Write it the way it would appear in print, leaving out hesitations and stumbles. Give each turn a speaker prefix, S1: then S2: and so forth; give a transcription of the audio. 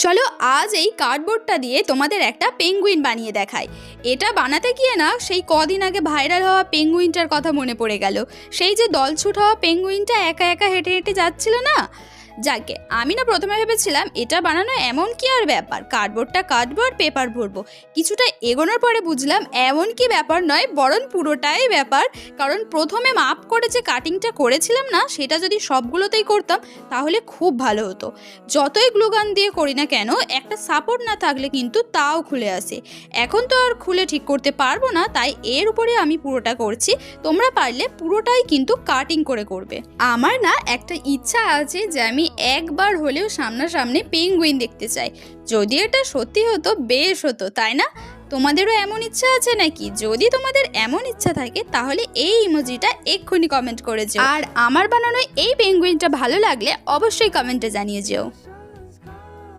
S1: চলো আজ এই কার্ডবোর্ডটা দিয়ে তোমাদের একটা পেঙ্গুইন বানিয়ে দেখাই। এটা বানাতে গিয়ে না সেই কদিন আগে ভাইরাল হওয়া পেঙ্গুইনটার কথা মনে পড়ে গেল। সেই যে দলছুট হওয়া পেঙ্গুইনটা একা একা হেঁটে হেঁটে যাচ্ছিল না। যাকে আমি না প্রথমে ভেবেছিলাম এটা বানানো এমন কি আর ব্যাপার, কার্ডবোর্ডটা কাটবো আর পেপার ভরবো। কিছুটা এগোনোর পরে বুঝলাম এমন কি ব্যাপার নয়, বরং পুরোটাই ব্যাপার। কারণ প্রথমে মাপ করে যে কাটিংটা করেছিলাম না, সেটা যদি সবগুলোতেই করতাম তাহলে খুব ভালো হতো। যতই গ্লুগান দিয়ে করি না কেন, একটা সাপোর্ট না থাকলে কিন্তু তাও খুলে আসে। এখন তো আর খুলে ঠিক করতে পারবো না, তাই এর উপরে আমি পুরোটা করছি। তোমরা পারলে পুরোটাই কিন্তু কাটিং করে করবে। আমার না একটা ইচ্ছা আছে যে আমি একবার হলেও সামনাসামনি পেঙ্গুইন দেখতে চাই। যদি এটা সত্যি হতো বেশ হতো, তাই না? তোমাদেরও এমন ইচ্ছা আছে নাকি? যদি তোমাদের এমন ইচ্ছা থাকে তাহলে এই ইমোজিটা এক্ষুনি কমেন্ট করে যেও। আর আমার বানানো এই পেঙ্গুইনটা ভালো লাগলে অবশ্যই কমেন্টে জানিয়ে যেও।